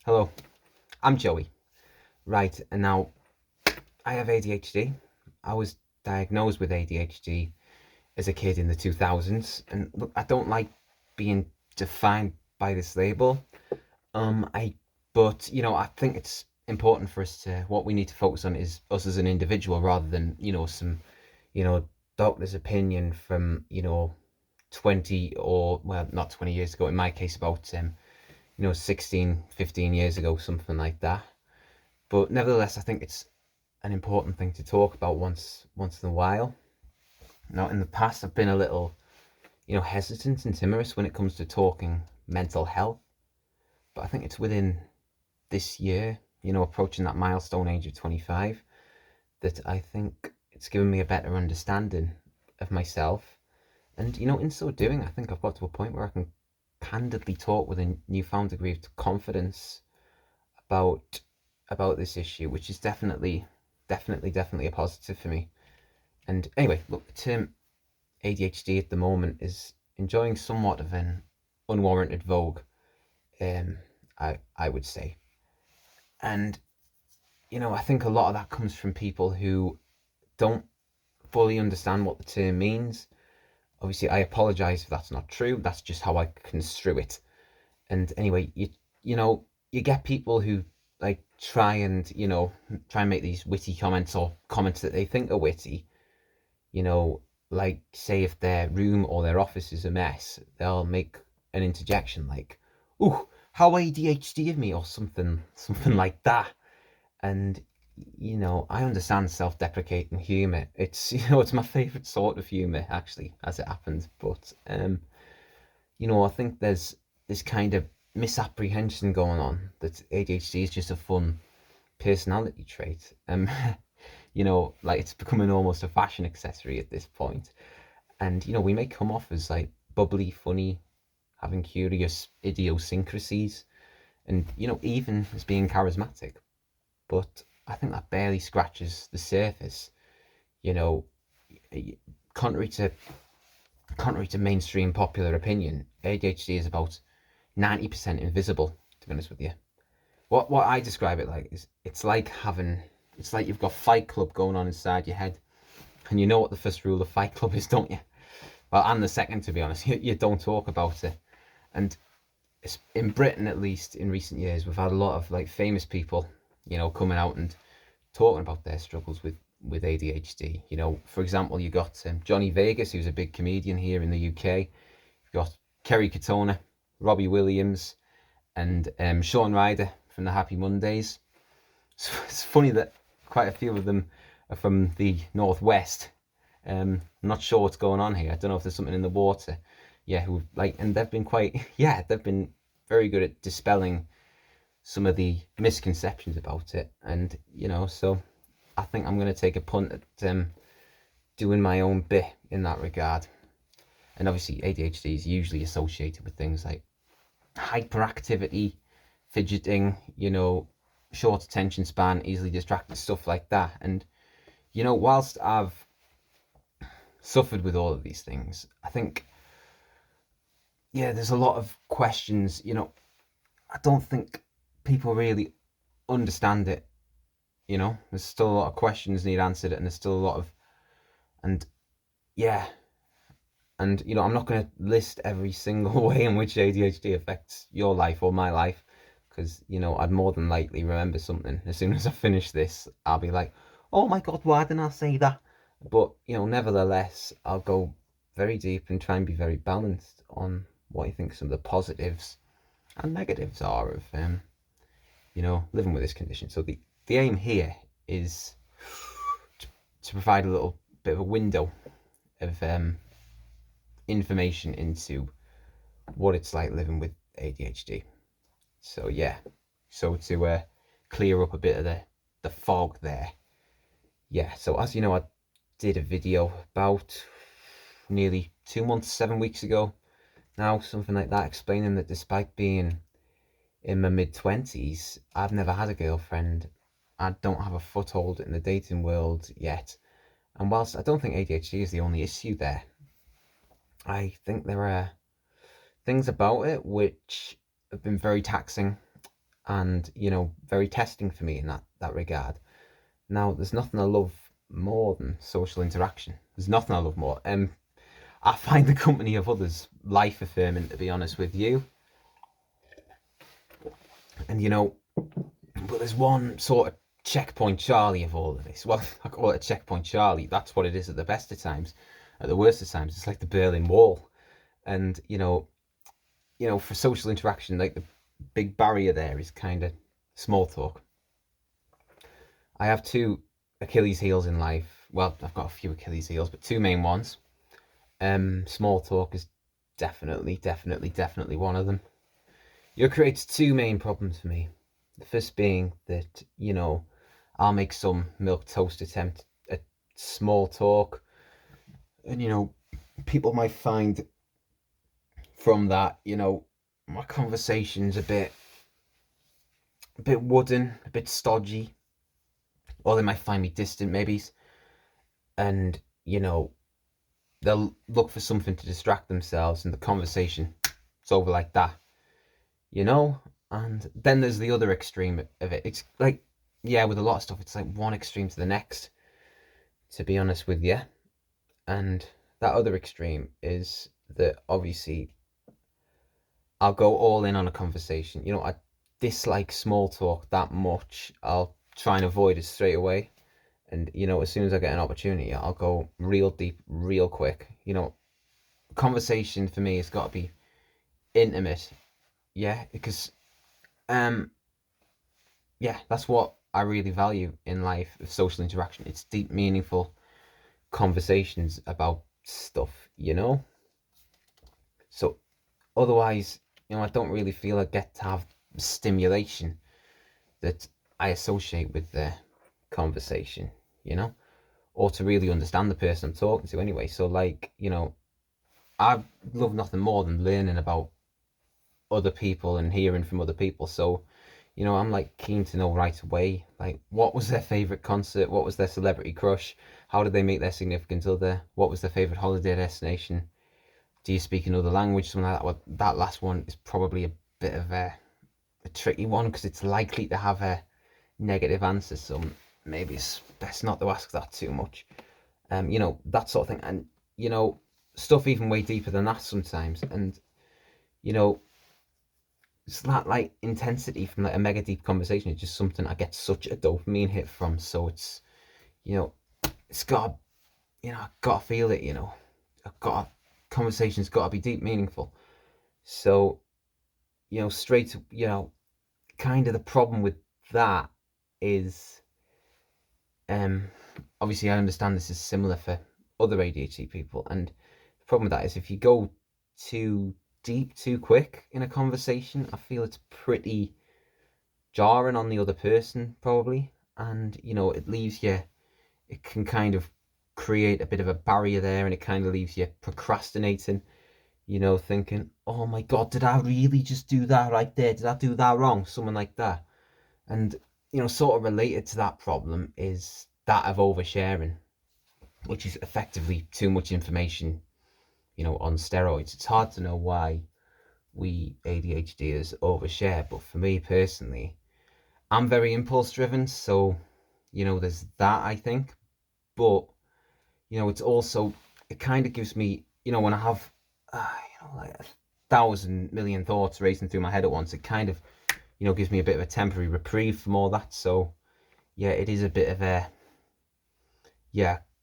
Hello, I'm Joey. Right, and now I have ADHD. I was diagnosed with ADHD as a kid in the 2000s, and look, I don't like being defined by this label. I, but I think it's important for us to what we need to focus on is us as an individual rather than some you know doctor's opinion from 20 or well not 20 years ago. In my case, about 16, 15 years ago, something like that. But nevertheless, I think it's an important thing to talk about once in a while. Now, in the past, I've been a little, hesitant and timorous when it comes to talking mental health. But I think it's within this year, approaching that milestone age of 25, that I think it's given me a better understanding of myself. And, in so doing, I think I've got to a point where I can candidly talk with a newfound degree of confidence about this issue, which is definitely a positive for me. And anyway, look, the term ADHD at the moment is enjoying somewhat of an unwarranted vogue. Um, I would say, and I think a lot of that comes from people who don't fully understand what the term means. Obviously, I apologise if that's not true. That's just how I construe it. And anyway, you get people who like try and make these witty comments or comments that they think are witty. You know, like say if their room or their office is a mess, they'll make an interjection like, "Ooh, how ADHD of me," or something like that. And I understand self-deprecating humor. It's it's my favorite sort of humor actually, as it happens. But I think there's this kind of misapprehension going on that ADHD is just a fun personality trait. Like it's becoming almost a fashion accessory at this point. And we may come off as like bubbly, funny, having curious idiosyncrasies, and even as being charismatic. But I think that barely scratches the surface. You know, contrary to mainstream popular opinion, ADHD is about 90% invisible. To be honest with you, what I describe it like is it's like you've got Fight Club going on inside your head, and you know what the first rule of Fight Club is, don't you? Well, and the second, to be honest, you don't talk about it. And in Britain, at least in recent years, we've had a lot of like famous people, coming out and talking about their struggles with ADHD. For example, you got Johnny Vegas, who's a big comedian here in the UK. You've got Kerry Katona, Robbie Williams, and Sean Ryder from the Happy Mondays. So it's funny that quite a few of them are from the Northwest. I'm not sure what's going on here. I don't know if there's something in the water. Yeah, and they've been they've been very good at dispelling some of the misconceptions about it. And, so I think I'm going to take a punt at doing my own bit in that regard. And obviously ADHD is usually associated with things like hyperactivity, fidgeting, short attention span, easily distracted, stuff like that. And, whilst I've suffered with all of these things, I think, there's a lot of questions, I don't think people really understand it. There's still a lot of questions need answered, and there's still a lot of, and yeah, and I'm not going to list every single way in which ADHD affects your life or my life, because I'd more than likely remember something as soon as I finish this. I'll be like, oh my god, why didn't I say that? But nevertheless, I'll go very deep and try and be very balanced on what I think some of the positives and negatives are of living with this condition. So the aim here is to provide a little bit of a window of information into what it's like living with ADHD. So so to clear up a bit of the fog there. Yeah, so as you know, I did a video about nearly 2 months, 7 weeks ago now, something like that, explaining that despite being in my mid-20s, I've never had a girlfriend. I don't have a foothold in the dating world yet. And whilst I don't think ADHD is the only issue there, I think there are things about it which have been very taxing and very testing for me in that regard. Now, there's nothing I love more than social interaction. There's nothing I love more. I find the company of others life affirming, to be honest with you. And but there's one sort of checkpoint Charlie of all of this. Well, I call it a checkpoint Charlie. That's what it is at the best of times. At the worst of times, it's like the Berlin Wall. And for social interaction, like the big barrier there is kind of small talk. I have two Achilles heels in life. Well, I've got a few Achilles heels, but two main ones. Small talk is definitely one of them. It creates two main problems for me. The first being that, I'll make some milk toast attempt at small talk. And, people might find from that, my conversation's a bit wooden, a bit stodgy. Or they might find me distant, maybe. And, they'll look for something to distract themselves, and the conversation, it's over like that. And then there's the other extreme of it. It's like, yeah, with a lot of stuff, it's like one extreme to the next, to be honest with you. And that other extreme is that obviously I'll go all in on a conversation. I dislike small talk that much. I'll try and avoid it straight away. And, as soon as I get an opportunity, I'll go real deep, real quick. Conversation for me has got to be intimate. Yeah, because that's what I really value in life of social interaction. It's deep, meaningful conversations about stuff, So otherwise, I don't really feel I get to have stimulation that I associate with the conversation, or to really understand the person I'm talking to anyway. So like, I love nothing more than learning about other people and hearing from other people. So, I'm like keen to know right away, like, what was their favorite concert? What was their celebrity crush? How did they meet their significant other? What was their favorite holiday destination? Do you speak another language? Something like that. Well, that last one is probably a bit of a tricky one because it's likely to have a negative answer. So maybe it's best not to ask that too much. That sort of thing. And, stuff even way deeper than that sometimes. And, it's that like intensity from like a mega deep conversation. It's just something I get such a dopamine hit from. So it's, it's got, I've got to feel it. Conversation's got to be deep, meaningful. So, straight, kind of the problem with that is, obviously I understand this is similar for other ADHD people, and the problem with that is if you go too deep too quick in a conversation, I feel it's pretty jarring on the other person probably, and it leaves you, it can kind of create a bit of a barrier there, and it kind of leaves you procrastinating, thinking, oh my god, did I really just do that right there? Did I do that wrong? Something like that. And sort of related to that problem is that of oversharing, which is effectively too much information on steroids. It's hard to know why we ADHDers overshare, but for me personally, I'm very impulse driven, so there's that, I think. But it's also, it kind of gives me, when I have like 1,000,000,000 thoughts racing through my head at once, it kind of gives me a bit of a temporary reprieve from all that. So yeah, it is a bit of a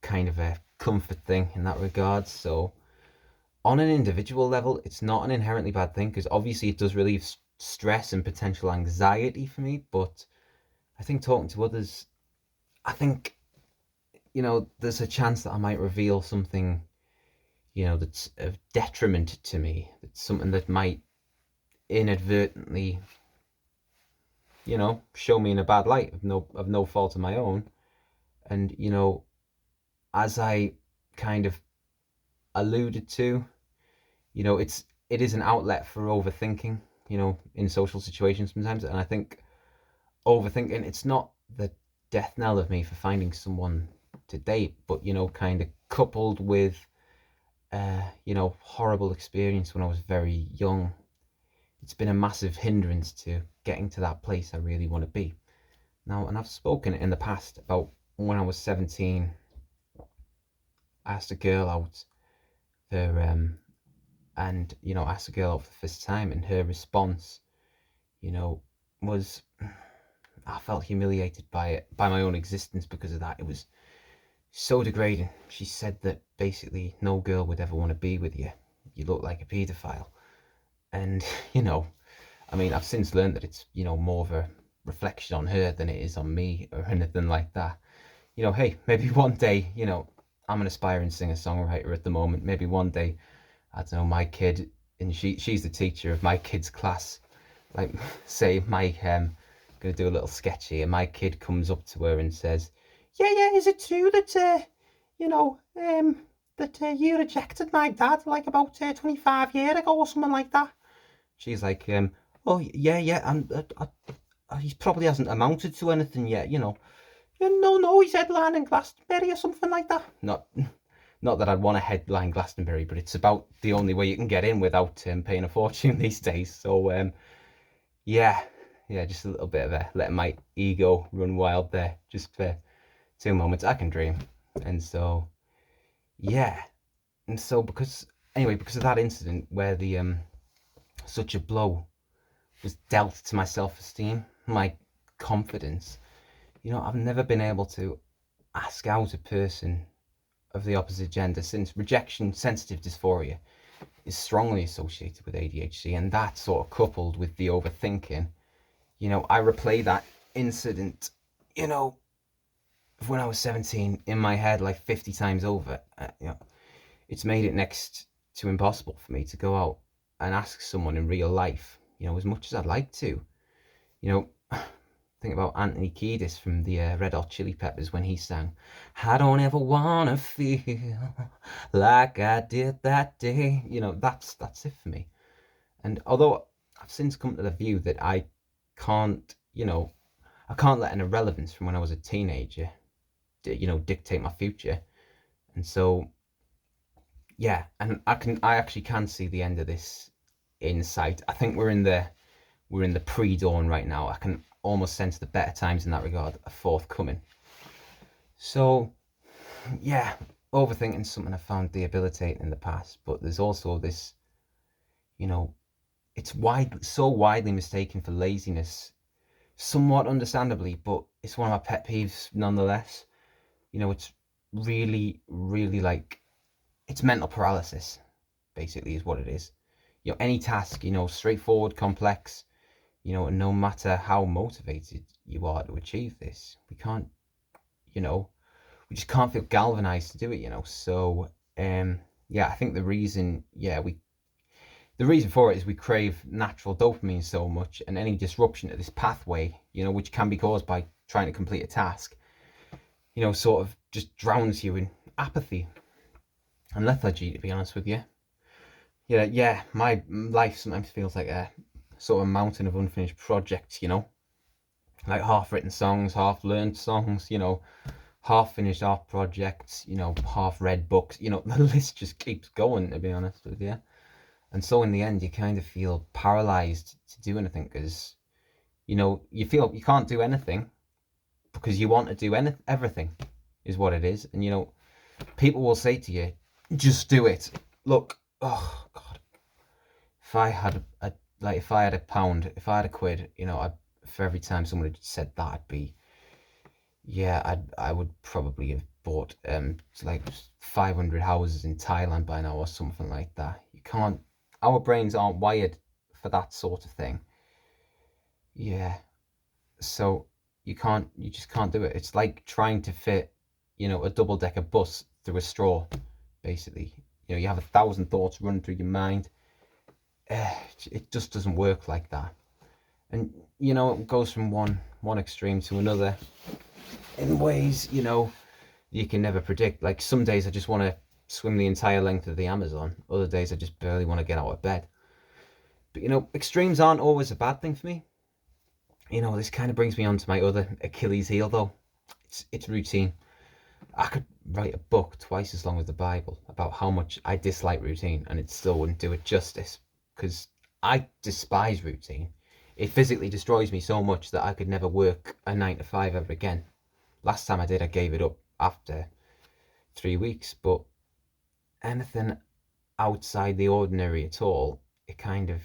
kind of a comfort thing in that regard. So on an individual level, it's not an inherently bad thing, because obviously it does relieve stress and potential anxiety for me. But I think talking to others, I think, there's a chance that I might reveal something, that's of detriment to me. That's something that might inadvertently, show me in a bad light of no fault of my own. And, as I kind of alluded to, it is an outlet for overthinking, in social situations sometimes. And I think overthinking, it's not the death knell of me for finding someone to date, but kind of coupled with horrible experience when I was very young, it's been a massive hindrance to getting to that place I really want to be. Now, and I've spoken in the past about when I was 17, I asked a girl out for, asked a girl out for the first time, and her response, was, I felt humiliated by it, by my own existence because of that. It was so degrading. She said that basically no girl would ever want to be with you. You look like a paedophile. And, I've since learned that it's, more of a reflection on her than it is on me or anything like that. Hey, maybe one day, I'm an aspiring singer-songwriter at the moment. Maybe one day, I don't know, my kid, and she's the teacher of my kid's class. Like, say, gonna do a little sketch here. My kid comes up to her and says, yeah, is it true that, you rejected my dad like about 25 years ago or something like that? She's like, oh, yeah, and he probably hasn't amounted to anything yet, Yeah, no, he said Lion and Glastonbury or something like that. Not that I'd want to headline Glastonbury, but it's about the only way you can get in without paying a fortune these days. So, yeah, just a little bit of letting my ego run wild there, just for 2 moments. I can dream. And so, yeah. And so because of that incident where the such a blow was dealt to my self-esteem, my confidence, I've never been able to ask out a person of the opposite gender, since rejection sensitive dysphoria is strongly associated with ADHD, and that sort of coupled with the overthinking, I replay that incident, of when I was 17 in my head like 50 times over. It's made it next to impossible for me to go out and ask someone in real life, as much as I'd like to. Think about Anthony Kiedis from the Red Hot Chili Peppers when he sang, I don't ever wanna feel like I did that day. That's it for me. And although I've since come to the view that I can't let an irrelevance from when I was a teenager, dictate my future. And so, yeah, and I actually can see the end of this in sight. I think we're in the pre-dawn right now. I can almost sense the better times in that regard are forthcoming. So, yeah, overthinking is something I found debilitating in the past, but there's also this, it's so widely mistaken for laziness, somewhat understandably, but it's one of my pet peeves nonetheless. It's really, really like, it's mental paralysis, basically, is what it is. Any task, straightforward, complex, and no matter how motivated you are to achieve this, we just can't feel galvanized to do it, So, I think the reason for it is we crave natural dopamine so much, and any disruption to this pathway, which can be caused by trying to complete a task, sort of just drowns you in apathy and lethargy, to be honest with you. My life sometimes feels like a sort of mountain of unfinished projects, like half written songs, half learned songs, half finished art projects, half read books, the list just keeps going, to be honest with you. And so in the end, you kind of feel paralyzed to do anything because, you feel you can't do anything because you want to do everything, is what it is. And, people will say to you, just do it. Look, oh God, if I had a pound, if I had a quid, for every time someone had said that, I would probably have bought like 500 houses in Thailand by now or something like that. Our brains aren't wired for that sort of thing. Yeah, so you just can't do it. It's like trying to fit, a double-decker bus through a straw, basically. You have 1,000 thoughts running through your mind. It just doesn't work like that. And, it goes from one extreme to another in ways, you can never predict. Like, some days I just want to swim the entire length of the Amazon. Other days I just barely want to get out of bed. But, extremes aren't always a bad thing for me. This kind of brings me on to my other Achilles heel, though. It's routine. I could write a book twice as long as the Bible about how much I dislike routine, and it still wouldn't do it justice, because I despise routine. It physically destroys me so much that I could never work a 9 to 5 ever again. Last time I did, I gave it up after 3 weeks. But anything outside the ordinary at all, it kind of,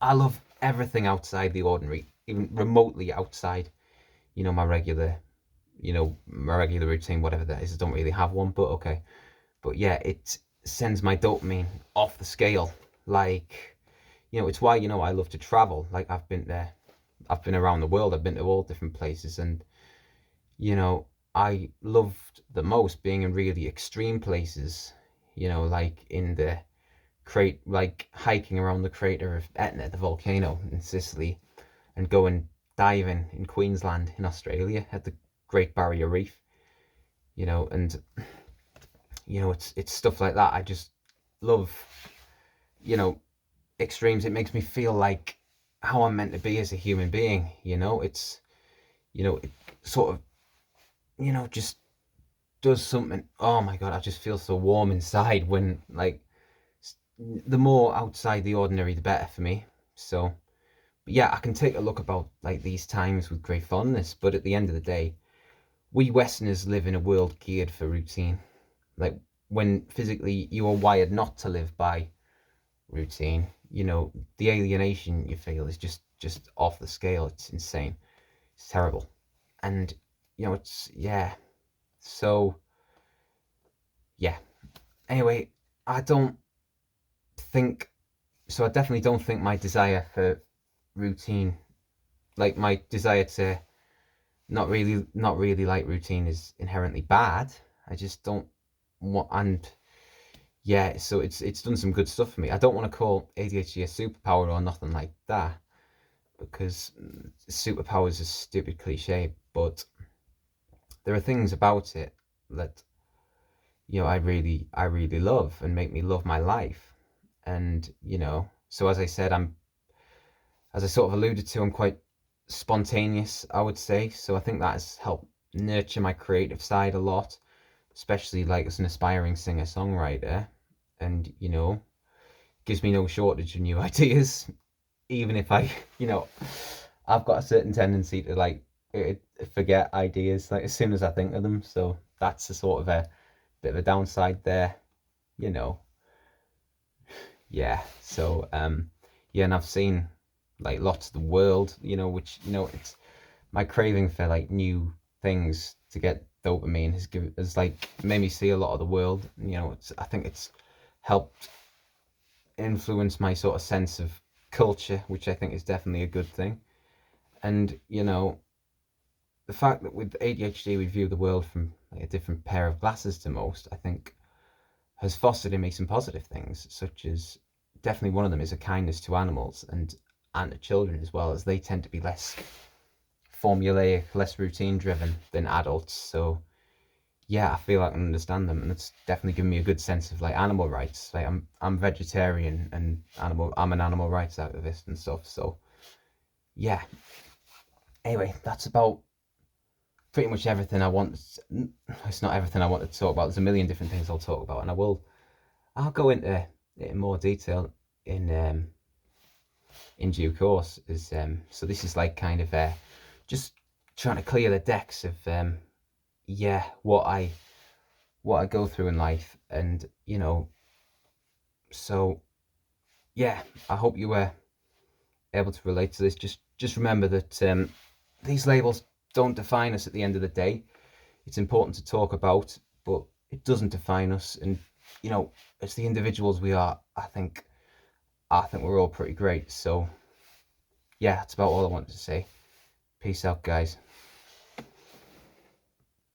I love everything outside the ordinary, even remotely outside, my regular, my regular routine, whatever that is. I don't really have one, but okay. But yeah, it sends my dopamine off the scale. Like, it's why, I love to travel. Like, I've been around the world. I've been to all different places, and I loved the most being in really extreme places. Like in the like hiking around the crater of Etna, the volcano in Sicily, and going diving in Queensland in Australia at the Great Barrier Reef. And it's stuff like that. I just love, extremes. It makes me feel like how I'm meant to be as a human being. It sort of, just does something. Oh my God, I just feel so warm inside when, like, the more outside the ordinary, the better for me. So, but yeah, I can take a look about like these times with great fondness. But at the end of the day, we Westerners live in a world geared for routine. Like, when physically you are wired not to live by routine, the alienation you feel is just off the scale. It's insane. It's terrible. And it's, yeah. So yeah. Anyway, I don't think so. I definitely don't think my desire for routine, like my desire to not really like routine, is inherently bad. I just don't want. And yeah, so it's done some good stuff for me. I don't want to call ADHD a superpower or nothing like that, because superpower is a stupid cliche, but there are things about it that I really love and make me love my life. And so as I said, as I sort of alluded to, I'm quite spontaneous, I would say. So I think that has helped nurture my creative side a lot, especially like as an aspiring singer songwriter. And gives me no shortage of new ideas, even if I've got a certain tendency to like forget ideas like as soon as I think of them. So that's a sort of a bit of a downside there, you know. Yeah. So yeah, and I've seen like lots of the world, which it's my craving for like new things to get dopamine has like made me see a lot of the world. I think it's helped influence my sort of sense of culture, which I think is definitely a good thing. And the fact that with ADHD we view the world from like a different pair of glasses to most, I think has fostered in me some positive things, such as definitely one of them is a kindness to animals and to children as well, as they tend to be less formulaic, less routine driven than adults. So yeah, I feel like I can understand them, and it's definitely given me a good sense of like animal rights. Like I'm vegetarian and I'm an animal rights activist and stuff. So yeah. Anyway, that's about pretty much everything I want. It's not everything I want to talk about. There's a million different things I'll talk about, and I'll go into it in more detail in due course. So this is like kind of just trying to clear the decks of yeah, what I go through in life, and so yeah, I hope you were able to relate to this. Just remember that these labels don't define us at the end of the day. It's important to talk about, but it doesn't define us. And as the individuals we are, I think we're all pretty great. So yeah, that's about all I wanted to say. Peace out, guys.